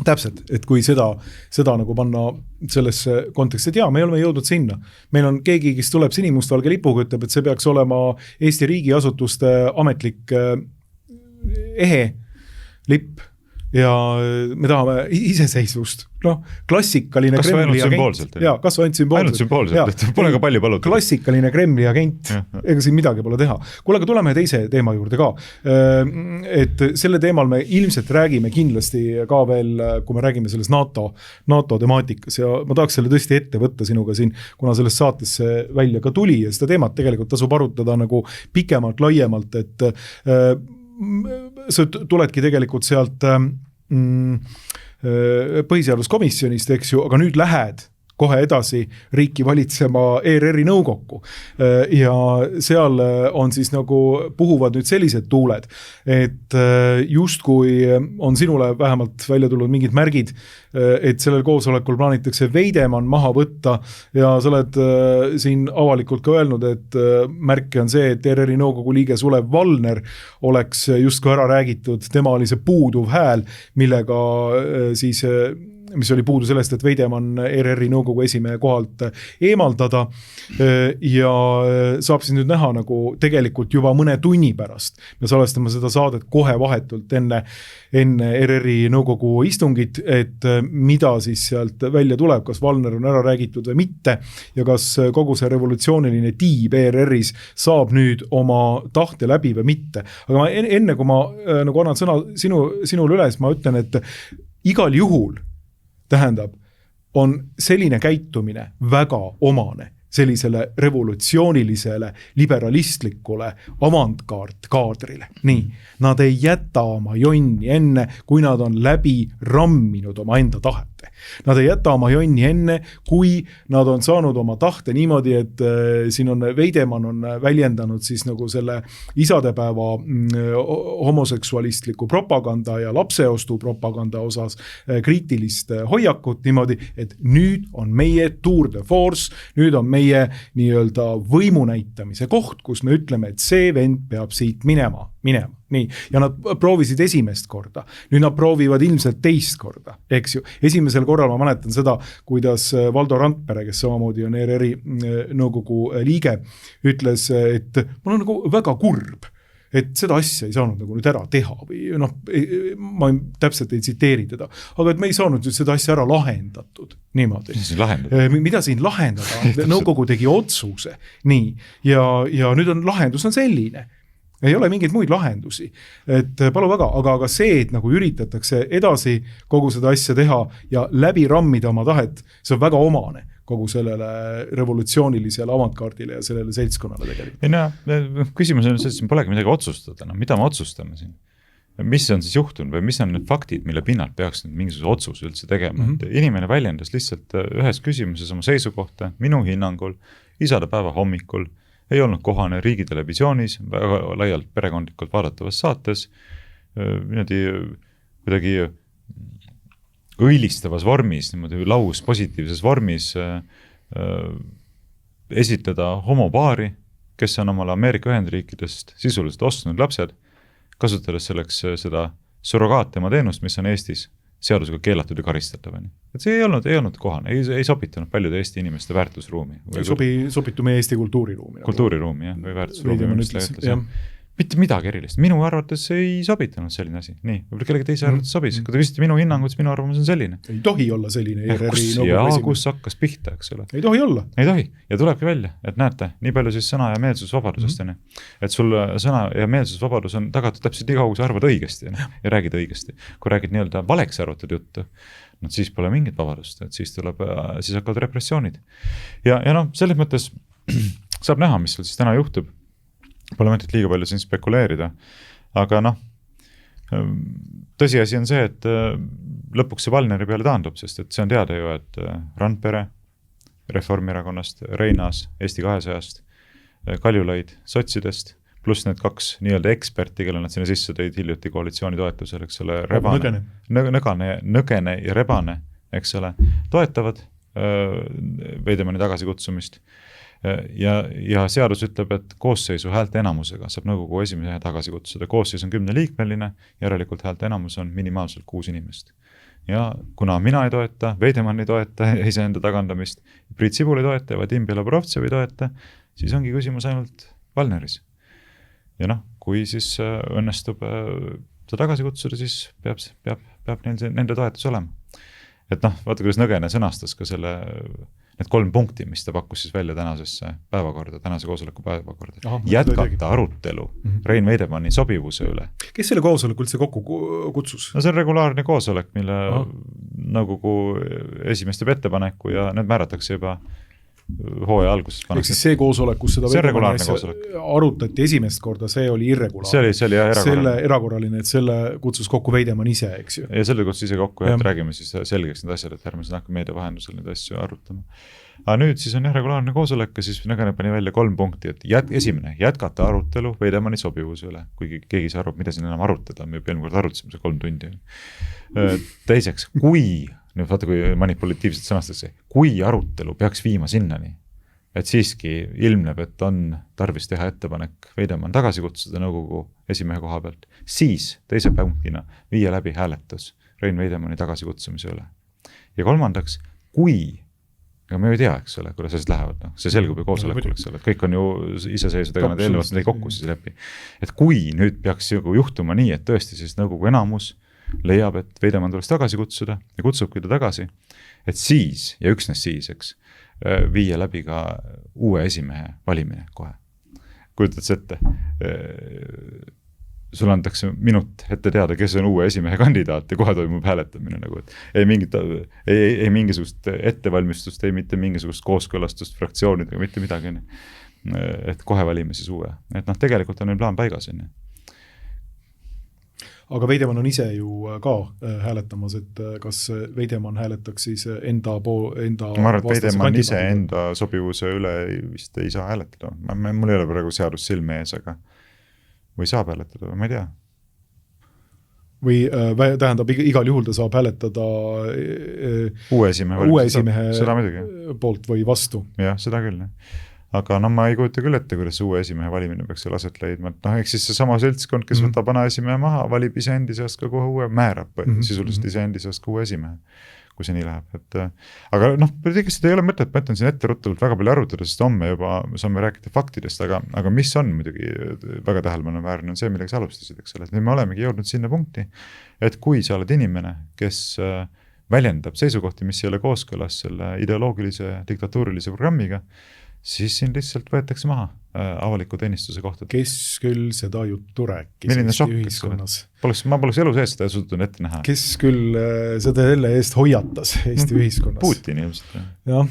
Täpselt, et kui seda nagu panna sellesse konteksti, et me oleme jõudnud sinna. Meil on keegi, kes tuleb sinimustvalge lipuga, ütleb, et see peaks olema Eesti riigiasutuste ametlik ehe, lipp ja me tahame iseseisvust. Klassikaline kas Kremli agent. Kas ainult sümboolselt. Pole ka palju palutud. Klassikaline Kremli agent. Ega siin midagi pole teha. Kuule, aga tuleme teise teema juurde ka. Et selle teemal me ilmselt räägime kindlasti ka veel, kui me räägime selles NATO temaatikas ja ma tahaks selle tõesti ette võtta sinuga siin, kuna sellest saatesse välja ka tuli ja seda teemat tegelikult tasub arutada nagu pikemalt, laiemalt, et sa tuledki tegelikult sealt põhiseaduskomisjonist, eks ju, aga nüüd lähed kohe edasi riiki valitsema ERR-i nõukokku ja seal on siis nagu puhuvad nüüd sellised tuuled, et justkui on sinule vähemalt välja tulnud mingid märgid, et sellel koosolekul plaanitakse Veidemann maha võtta ja sa oled siin avalikult ka öelnud, et märke on see, et ERR-i nõukogu liige Sulev Valner oleks justkui ära räägitud, tema oli see puuduv hääl, millega siis mis oli puudu sellest, et Veidemann ERR-i nõukogu esimehe kohalt eemaldada ja saab siis nüüd näha nagu tegelikult juba mõne tunni pärast. Me salestame seda saadet kohe vahetult enne ERR-i nõukogu istungit, et mida siis sealt välja tuleb, kas Valner on ära räägitud või mitte ja kas kogu see revolutsiooniline tiib ERR-is saab nüüd oma tahte läbi või mitte. Aga ma enne, kui ma nagu annan sõna sinule üles, ma ütlen, et igal juhul tähendab, on selline käitumine väga omane sellisele revolutsioonilisele, liberalistlikule avantkaardrile. Nii, nad ei jäta oma jonni enne, kui nad on läbi ramminud oma enda tahet. tahte. Nad ei jäta oma jonni enne, kui nad on saanud oma tahte niimoodi, et siin on Veidemann on väljendanud siis nagu selle isadepäeva homoseksualistliku propaganda ja lapseostu propaganda osas kriitilist hoiakut niimoodi, et nüüd on meie tour de force, nüüd on meie nii-öelda võimu näitamise koht, kus me ütleme, et see vend peab siit minema. Nii, ja nad proovisid esimest korda, nüüd nad proovivad ilmselt teist korda, eks ju. Esimesel korral ma mäletan seda, kuidas Valdo Randpere, kes samamoodi on ERR-i nõukogu liige, ütles, et mul on nagu väga kurb, et seda asja ei saanud nagu nüüd ära teha või noh, ma täpselt ei tsiteeri teda, aga et me ei saanud seda asja ära lahendatud niimoodi. Mida siin lahendada? Nõukogu tegi otsuse, nii, ja nüüd on lahendus on selline. Ei ole mingeid muid lahendusi, et palu väga, aga see, et nagu üritatakse edasi kogu seda asja teha ja läbi rammida oma tahet, see on väga omane kogu sellele revolutsioonilisele avantkaardile ja sellele seltskonnale tegelikult. Ei no, küsimus on see, et siin polegi midagi otsustada, no mida me otsustame siin? Mis on siis juhtunud või mis on need faktid, mille pinnalt peaks nüüd mingisuguse otsuse üldse tegema? Inimene väljendas lihtsalt ühes küsimuses oma seisukohta, minu hinnangul isadepäeva hommikul ei olnud kohane riigitelevisioonis, väga laialt perekondlikult vaadatavas saates, kuidagi õilistavas vormis, niimoodi laus positiivses vormis esitleda homopaari, kes on omale Ameerika Ühendriikidest sisuliselt ostnud lapsed, kasutades selleks seda surrogaattema teenust, mis on Eestis seadusega keelatud ja karistatav. Et see ei olnud kohane, ei sobitunud paljude Eesti inimeste väärtusruumi. Sobitu meie Eesti kultuuriruumi. Kultuuriruumi, jah, või väärtusruumi. Mitte midagi erilist. Minu arvates ei sobitanud selline asi. Nii, võib-olla kellegi teise arvates sobis. Kui te küsite minu hinnangut, siis minu arvamus on selline. Ei tohi olla selline. Kus hakkas pihta, eks ole. Ei tohi olla. Ei tohi. Ja tulebki välja, et näete, nii palju siis sõna- ja meelsusvabadusest. Et sul sõna- ja meelsusvabadus on tagatud täpselt nii kaua, kui sa arvad õigesti ja räägid õigesti. Kui räägid nii-öelda valeks arvatud juttu, siis pole mingit vabadust, et siis hakkavad repressioonid. Ja noh, selles mõttes saab näha, mis siis täna juhtub. Pole mõtet liiga palju siin spekuleerida, aga noh, tõsiasi on see, et lõpuks see Valneri peale taandub, sest et see on teada ju, et Randpere Reformierakonnast, Reinaas Eesti 200-st, Kaljulaid sotsidest, pluss need kaks nii-öelda eksperti, kelle nad sinna sisse tõid hiljuti koalitsiooni toetusel, eks ole, Nõgene ja Rebane, eks ole, toetavad Veidemanni tagasikutsumist. Ja seadus ütleb, et koosseisu häälte enamusega saab nõukogu esimehe tagasi kutsuda. Koosseis on 10-liikmeline, järelikult häälte enamus on minimaalselt 6 inimest. Ja kuna mina ei toeta, Veidemann ei toeta iseenda tagandamist, Priit Sibul ei toeta ja Vadim Belobrovtsev ei toeta, siis ongi küsimus ainult Valneris. Ja noh, kui siis õnnestub ta tagasi kutsuda, siis peab nende toetus olema. Et noh, vaata, kuidas Nõgene sõnastas ka need 3 punkti, mis ta pakkus siis välja tänasesse päevakorda, tänase koosoleku päevakorda. Jätkata arutelu Rein Veidemanni sobivuse üle. Kes selle koosoleku üldse kokku kutsus? No see on regulaarne koosolek, mille nõukogu esimees teeb ettepaneku ja need määratakse juba hooaja alguses. Ehk siis see koosolek, kus seda arutati esimest korda, see oli irregulaarne. See oli selle erakorraline, et selle kutsus kokku Veidemann ise, eks ju. Ja selle kutsus ise kokku, et räägime siis selgeks need asjad, et ärme siin hakka meedia vahendusel neid asju arutama. Aga nüüd siis on regulaarne koosolek ja siis Nõgene pani välja 3 punkti, et esimene, jätkata arutelu Veidemanni sobivuse üle, kuigi keegi see arvab, mida siin enam arutada, me eelmine kord arutasime see 3 tundi. Teiseks, nüüd vaata, kui manipulatiivselt sõnastatakse, kui arutelu peaks viima sinnani, et siiski ilmneb, et on tarvis teha ettepanek Veidemann tagasi kutsuda nõukogu esimehe koha pealt, siis teise punktina viia läbi hääletus Rein Veidemanni tagasi kutsumise üle. Ja kolmandaks, kui, aga me ei tea, eks ole, kuidas asjad lähevad, see selgub ju koosolekul, eks ole, et kõik on ju iseseisvad, ega nad eelnevalt neid kokku siis läbi. Et kui nüüd peaks juhtuma nii, et tõesti siis nõukogu enamus leiab, et Veidemann tuleks tagasi kutsuda ja kutsubki ta tagasi, et siis, ja üksnes siis, eks, viia läbi ka uue esimehe valimine kohe. Kujutad ette, sul antakse minut ette teada, kes on uue esimehe kandidaat ja kohe toimub hääletamine, nagu, et ei mingisugust ettevalmistust, ei mitte mingisugust kooskõlastust fraktsioonidega, mitte midagi, et kohe valime siis uue. Et noh, tegelikult on neil plaan paigas. aga Veidemann on ise ju ka hääletamas, et kas Veidemann hääletaks siis enda ma arvan, et Veidemann ise enda sobivuse üle vist ei saa hääletada. Mul ei ole praegu seadus silme ees, aga või saab hääletada, ma ei tea. Või tähendab, igal juhul ta saab hääletada uue esimehe poolt või vastu. Jah, seda küll. Aga ma ei kujuta küll ette, kuidas uue esimehe valimine peaks seal aset leidma. Eks siis see sama seltskond, kes võtab vana esimehe maha, valib ise endi seast ka kohe uue, määrab sisuliselt ise endi seast ka uue esimehe, kui see nii läheb. Aga tegelikult ei ole mõtet, ma ütlen siin etteruttavalt väga palju arutada, sest homme juba saame rääkida faktidest, aga mis on muidugi väga tähelepanuväärne on see, millega sa alustasid, eks ole. Nüüd me olemegi jõudnud sinna punkti, et kui sa oled inimene, kes väljendab seisukohti, mis ei ole kooskõlas selle ideoloogilise diktatuurilise programmiga, siis siin lihtsalt võetakse maha avaliku teenistuse kohta. Kes küll seda juttu rääkis milline šokk, ühiskonnas? Ma poleks elu sees seda suutnud ette näha. Kes küll seda selle eest hoiatas Eesti ühiskonnas? Putin ilmselt. Jah.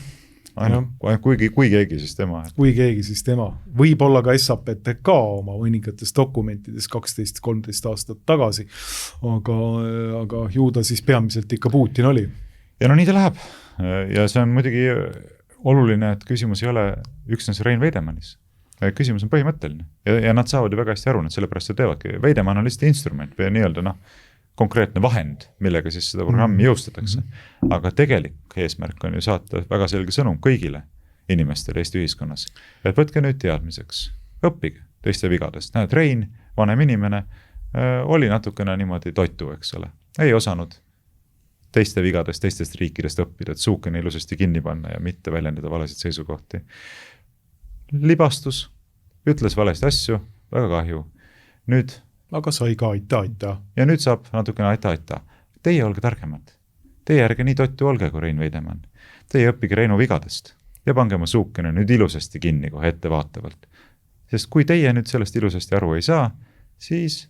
Kui keegi siis tema. Kui keegi siis tema. Võib-olla ka SAPTK oma mõningates dokumentides 12-13 aastat tagasi, aga ju ta siis peamiselt ikka Putin oli. Ja nii ta läheb. Ja see on muidugi oluline, et küsimus ei ole üksnes Rein Veidemannis. Küsimus on põhimõtteline ja nad saavad ju väga hästi aru, nad sellepärast seda teevadki. Veidemann on lihtsalt instrument või nii-öelda konkreetne vahend, millega siis seda programmi jõustatakse. Aga tegelik eesmärk on ju saata väga selge sõnum kõigile inimestele Eesti ühiskonnas. Et võtke nüüd teadmiseks, õppige teiste vigadest. Näed, Rein, vanem inimene, oli natukene niimoodi toitu, eks ole. Ei osanud teiste vigadest, teistest riikidest õppida, et suukene ilusasti kinni panna ja mitte väljendada valesid seisukohti. Libastus, ütles valesti asju, väga kahju. Nüüd. Aga sai ka aita. Ja nüüd saab natukene aita. Teie olge targemad. Teie ärge nii toitu olge kui Rein Veidemann. Teie õppige Reinu vigadest ja pange oma suukene nüüd ilusasti kinni kohe ettevaatavalt. Sest kui teie nüüd sellest ilusasti aru ei saa, siis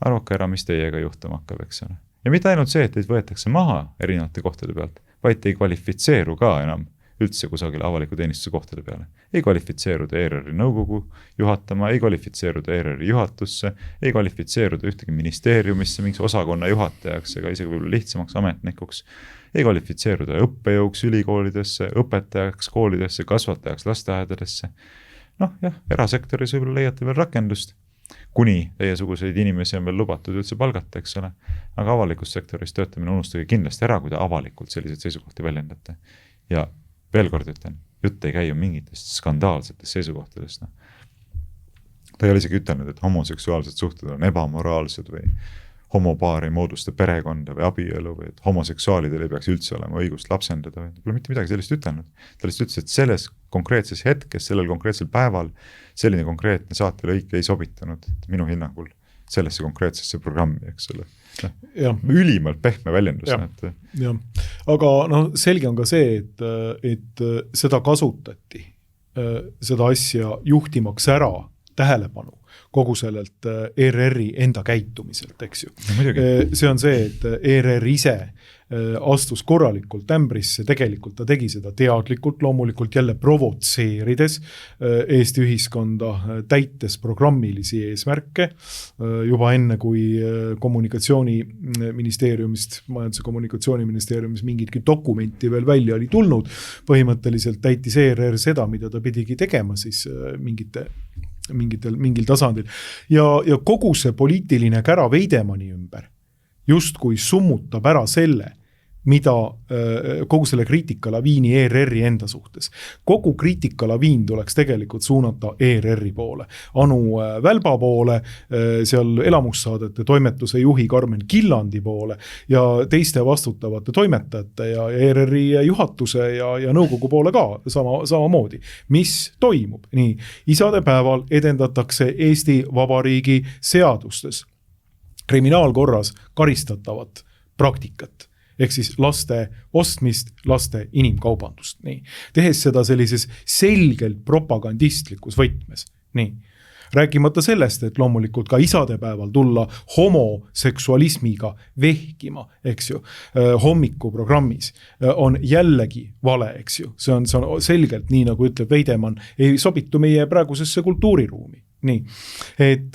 arvake ära, mis teiega juhtuma hakkab, eks ole. Ja mitte ainult see, et teid võetakse maha erinevate kohtade pealt, vaid te ei kvalifitseeru ka enam üldse kusagile avaliku teenistuse kohtade peale. Ei kvalifitseeruda ERR-i nõukogu juhatama, ei kvalifitseeruda ERR-i juhatusse, ei kvalifitseeruda ühtegi ministeeriumisse, mingi osakonna juhatajaks ega isegi võib-olla lihtsamaks ametnikuks, ei kvalifitseeruda õppejõuks ülikoolidesse, õpetajaks koolidesse, kasvatajaks lasteaedadesse. Erasektoris võib-olla leiate veel rakendust, kuni teiesuguseid inimesi on veel lubatud üldse palgata, eks ole. Aga avalikus sektoris töötamine unustage kindlasti ära, kui te avalikult selliseid seisukohti väljendate. Ja veel kord ütlen, jutt ei käi ju mingitest skandaalsetest seisukohtadest. Ta ei ole isegi ütelnud, et homoseksuaalsed suhted on ebamoraalsed või homopaar ei moodusta perekonda või abielu või et homoseksuaalidel ei peaks üldse olema õigust lapsendada. Pole mitte midagi sellist ütelnud. Ta lihtsalt ütles, et selles konkreetses hetkes, sellel konkreetsel päeval selline konkreetne saatelõik ei sobitanud minu hinnangul sellesse konkreetsesse programmi, eks ole. Ülimalt pehme väljendus. Ja. Aga selge on ka see, et seda kasutati, seda asja juhtimaks ära tähelepanu kogu sellelt ERR-i enda käitumiselt, eks ju. See on see, et ERR ise astus korralikult ämbrisse, tegelikult ta tegi seda teadlikult, loomulikult jälle provotseerides Eesti ühiskonda, täites programmilisi eesmärke, juba enne kui Majandus- ja kommunikatsiooniministeeriumist mingitki dokumenti veel välja oli tulnud, põhimõtteliselt täitis ERR seda, mida ta pidigi tegema siis mingil tasandil. Ja kogu see poliitiline kära Veidemanni ümber justkui summutab ära selle, mida kogu selle kriitikalaviini ERR-i enda suhtes. Kogu kriitikalaviin tuleks tegelikult suunata ERR-i poole. Anu Välba poole, seal elamussaadete toimetuse juhi Karmen Killandi poole ja teiste vastutavate toimetajate ja ERR-i juhatuse ja nõukogu poole ka samamoodi. Mis toimub? Nii, isadepäeval edendatakse Eesti Vabariigi seadustes kriminaalkorras karistatavat praktikat. Ehk siis laste ostmist, laste inimkaubandust. Nii. Tehes seda sellises selgelt propagandistlikus võtmes. Nii. Rääkimata sellest, et loomulikult ka isadepäeval tulla homoseksualismiga vehkima, eks ju, hommikuprogrammis on jällegi vale, eks ju. See on selgelt nii, nagu ütleb Veidemann, ei sobitu meie praegusesse kultuuriruumi. Nii, et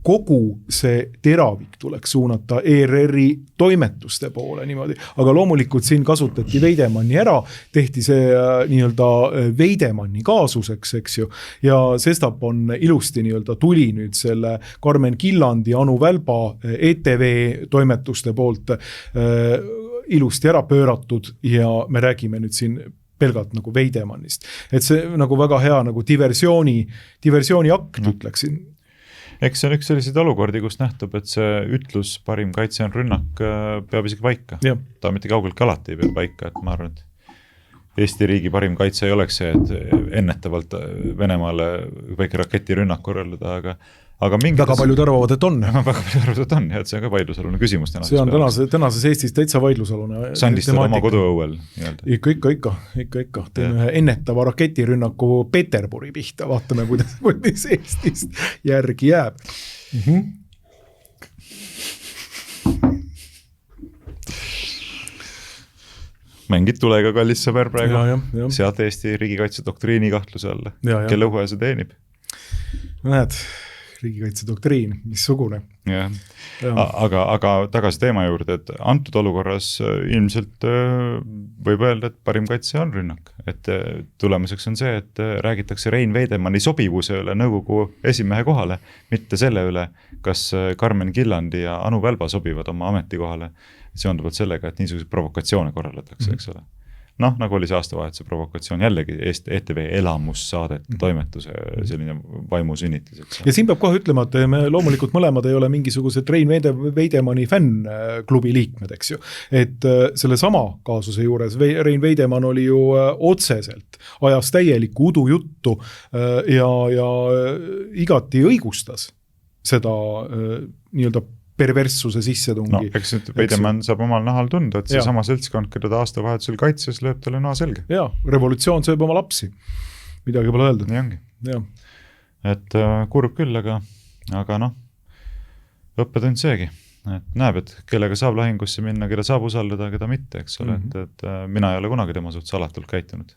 kogu see teravik tuleks suunata ERR-i toimetuste poole niimoodi, aga loomulikult siin kasutati Veidemanni ära, tehti see nii-öelda Veidemanni kaasuseks, eks ju, ja sestap on ilusti nii-öelda tuli nüüd selle Karmen Killandi, Anu Välba ETV toimetuste poolt ilusti ära pööratud ja me räägime nüüd siin pelgalt nagu Veidemannist. Et see nagu väga hea nagu diversiooni akt ütleksin. Eks see on üks selliseid olukordi, kus nähtub, et see ütlus parim kaitse on rünnak peab isegi paika. Ja. Ta mitte kaugeltki alati ei pea paika, et ma arvan, et Eesti riigi parim kaitse ei oleks see, et ennetavalt Venemaale väike raketirünnak korraldada, aga mingites... Väga paljud arvavad, et on. Väga paljud arvavad, et on, ja et see on ka vaidlusalune küsimus. See on tänases Eestis täitsa vaidlusalune. Sandistada oma koduõuel. Ikka. Teeme ühe ennetava raketirünnaku Peterburi pihta. Vaatame, kuidas Eestist järgi jääb. Mängid tulega, kallis sõber praegu. Sead Eesti riigikaitse doktriini kahtluse alla. Kelle õue see teenib? Näed, riigikaitse doktriin, missugune. Aga tagasi teema juurde, et antud olukorras ilmselt võib öelda, et parim kaitse on rünnak. Et tulemuseks on see, et räägitakse Rein Veidemanni sobivuse üle nõukogu esimehe kohale, mitte selle üle, kas Karmen Killandi ja Anu Välba sobivad oma ametikohale. Seonduvalt sellega, et niisuguseid provokatsioone korraldatakse, eks ole. Noh, nagu oli see aastavahetuse provokatsioon, jällegi ETV elamussaadet toimetuse selline vaimusünnitis. Ja siin peab kohe ütlema, et me loomulikult mõlemad ei ole mingisugused Rein Veidemanni fännklubi liikmed, eks ju. Et selle sama kaasuse juures Rein Veidemann oli ju otseselt, ajas täielikku udujuttu ja igati õigustas seda nii-öelda perverssuse sissetungi. No, eks nüüd Veidemann saab omal nahal tunda, et see sama seltskond, keda ta aastavahetusel kaitses, lööb talle noa selge. Jaa, revolutsioon sööb oma lapsi. Midagi pole öelda. Nii ongi. Ja. Et kurb küll, aga noh, õppetund seegi. Et näeb, et kellega saab lahingusse minna, keda saab usaldada, keda mitte, eks ole. Et mina ei ole kunagi tema suhtes alatult käitunud.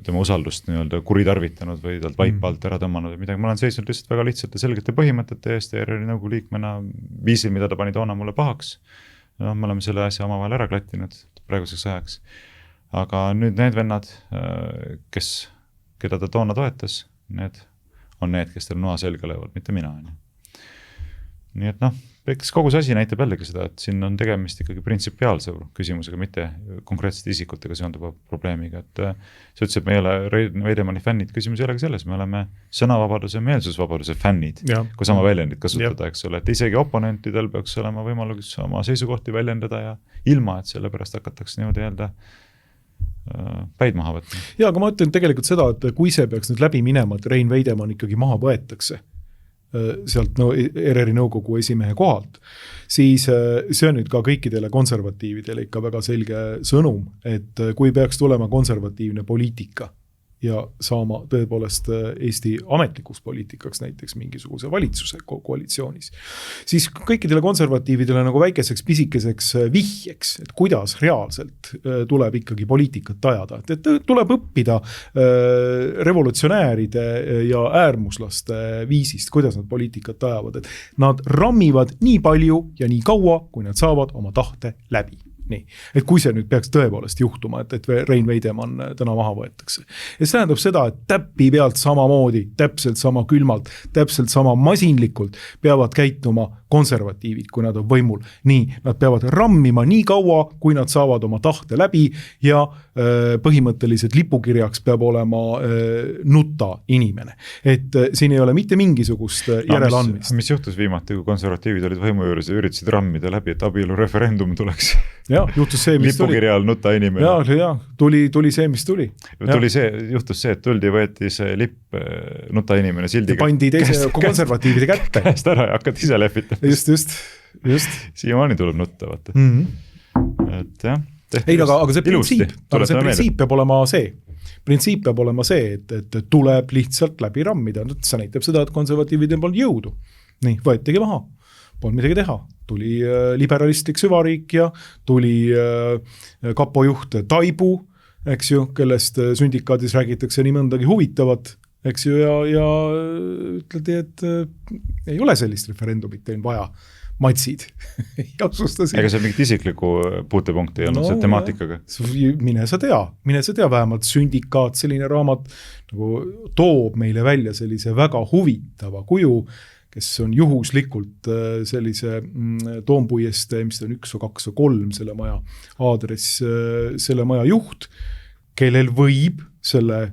Tema usaldust nii-öelda kuritarvitanud või talt vaipa alt ära tõmmanud või midagi. Ma olen seisnud lihtsalt väga lihtsalt ja selgete põhimõtete eest ERR-i nõukogu liikmena viisil, mida ta pani toona mulle pahaks. No, me oleme selle asja omavahel ära klattinud praeguseks ajaks. Aga nüüd need vennad, keda ta toona toetas, need on need, kes tal noa selga löövad, mitte mina. Nii et noh, eks kogu see asi näitab jällegi seda, et siin on tegemist ikkagi printsipiaalse küsimusega, mitte konkreetsete isikutega seonduva probleemiga. Et see ütles, et me ei ole Veidemanni fännid, küsimus ei olegi selles, me oleme sõnavabaduse, meelsusvabaduse fännid, kui sama väljendit kasutada, eks ole, et isegi oponentidel peaks olema võimalus oma seisukohti väljendada ja ilma, et selle pärast hakatakse niimoodi öelda päid maha võtma. Ja, aga ma ütlen tegelikult seda, et kui see peaks nüüd läbi minema, et Rein Veidemann ikkagi maha võetakse sealt ERR-i nõukogu esimehe kohalt, siis see on nüüd ka kõikidele konservatiividele ikka väga selge sõnum, et kui peaks tulema konservatiivne poliitika ja saama tõepoolest Eesti ametlikuks poliitikaks näiteks mingisuguse valitsuse koalitsioonis, siis kõikidele konservatiividele nagu väikeseks pisikeseks vihjeks, et kuidas reaalselt tuleb ikkagi poliitikat ajada. Et tuleb õppida revolutsionääride ja äärmuslaste viisist, kuidas nad poliitikat ajavad. Et nad rammivad nii palju ja nii kaua, kui nad saavad oma tahte läbi. Nii. Et kui see nüüd peaks tõepoolest juhtuma, et Rein Veidemann täna maha võetakse. Ja see tähendab seda, et täppi pealt samamoodi, täpselt sama külmalt, täpselt sama masinlikult peavad käituma konservatiivid, kui nad on võimul. Nii, nad peavad rammima nii kaua, kui nad saavad oma tahte läbi ja põhimõtteliselt lipukirjaks peab olema nutta inimene. Et siin ei ole mitte mingisugust järeleandmist. Mis juhtus viimati, kui konservatiivid olid võimu juures ja üritasid rammida läbi, et abielu referendum tuleks? Ja, juhtus see, mis lipukirjal nuta inimene. Ja, tuli see, mis tuli. Juhtus see, et tuldi võeti see lipp nuta inimene sildiga. Pandi teise konservatiivide kätte. Käest ära ja hakati ise lehvitama. Just. Siiamaani tuleb nutta, vaata. Et jah. Ei, aga see printsiip peab olema see. Printsiip peab olema see, et tuleb lihtsalt läbi rammida. See näitab seda, et konservatiividel polnud jõudu. Nii, võetigi maha. Polnud midagi teha. Tuli liberalistlik süvariik ja tuli kapojuht Taibu, eks ju, kellest sündikaadis räägitakse nii mõndagi huvitavat, eks ju, ja ütledi, et ei ole sellist referendumit teil vaja, matsid. Ja otsustasid. Ega see mingit isiklikku puutepunkti ei olnud see temaatikaga? Mine sa tea, vähemalt Sündikaat, selline raamat nagu toob meile välja sellise väga huvitava kuju, kes on juhuslikult sellise Toompuiestee, mis on 1 või 2 või 3 selle maja aadress, selle maja juht, kellel võib selle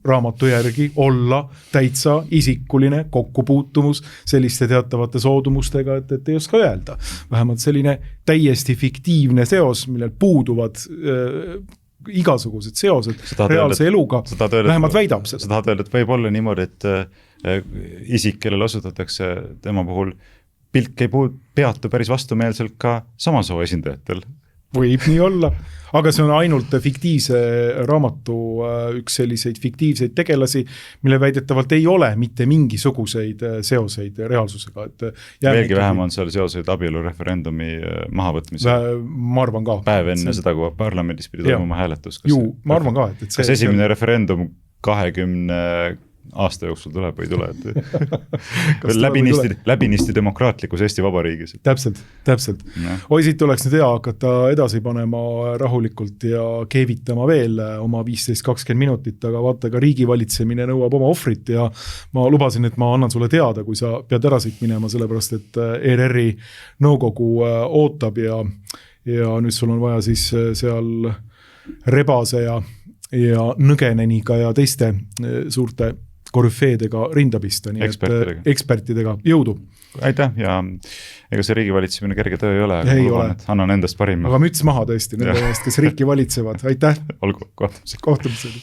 raamatu järgi olla täitsa isikuline kokkupuutumus selliste teatavate soodumustega, et ei oska öelda. Vähemalt selline täiesti fiktiivne seos, millel puuduvad igasugused seosed reaalse eluga, vähemalt väidab seda. Sa tahad öelda, et võib olla niimoodi, et isik, kellel osutatakse tema puhul pilk ei peatu päris vastumeelselt ka samasoo esindajatel. Võib nii olla, aga see on ainult fiktiivse raamatu üks selliseid fiktiivseid tegelasi, mille väidetavalt ei ole mitte mingisuguseid seoseid reaalsusega. Veelgi vähem on seal seoseid abielureferendumi mahavõtmise. Ma arvan ka. Päev enne seda, kui parlamendis pidi toimuma hääletus. Ma arvan ka. Kas esimene referendum 20 aasta jooksul tuleb või ei tule, läbinisti demokraatlikus Eesti Vabariigis. Täpselt. Oi, siit tuleks nüüd hea hakata edasi panema rahulikult ja keevitama veel oma 15-20 minutit, aga vaata, ka riigivalitsemine nõuab oma ohvrit ja ma lubasin, et ma annan sulle teada, kui sa pead ära siit minema, sellepärast et ERR-i nõukogu ootab ja nüüd sul on vaja siis seal Rebase ja Nõgeneniga ja teiste suurte korüfeedega rinda pista, nii ekspertidega jõudu. Aitäh ja ega see riigivalitsemine kerge töö ei ole, aga luban, et annan endast parima. Aga müts maha tõesti nende eest, kes riiki valitsevad. Aitäh! Olgu, kohtumisel. Kohtumisel.